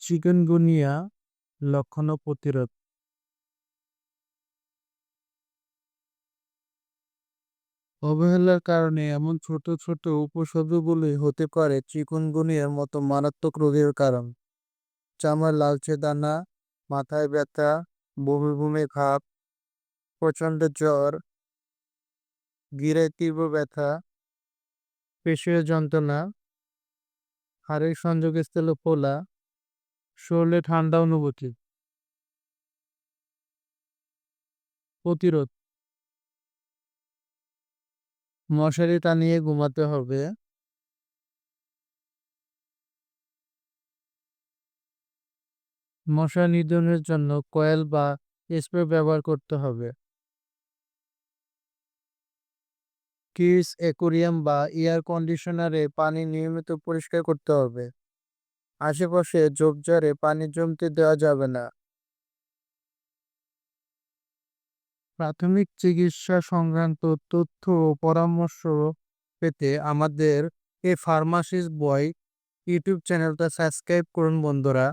Chikungunya লক্ষণ ও প্রতিরোধ। অবহেলার কারণে এমন ছোট ছোট উপসর্গগুলি হতে পারে চিকুনগুনিয়ার মতো মারাত্মক রোগের কারণ। চামড়ার লালচে দানা, মাথায় ব্যথা, বমি বমি ভাব, প্রচণ্ড জ্বর, গিরায় তীব্র ব্যথা, পেশির যন্ত্রণা, হাড়ের সংযোগস্থলে ফোলা, শরীরে ঠান্ডা অনুভূতি। প্রতিরোধ: মশারি টানিয়ে ঘুমাতে হবে। মশা নিধনের জন্য কয়েল বা স্প্রে ব্যবহার করতে হবে। কিডস অ্যাকুরিয়াম বা এয়ার কন্ডিশনারে পানি নিয়মিত পরিষ্কার করতে হবে। আশেপাশে ঝোপঝাড়ে পানি জমতে দেওয়া যাবে না। প্রাথমিক চিকিৎসা সংক্রান্ত তথ্য ও পরামর্শ পেতে আমাদের ফার্মাসিস্ট বয় ইউটিউব চ্যানেলটা সাবস্ক্রাইব করুন বন্ধুরা।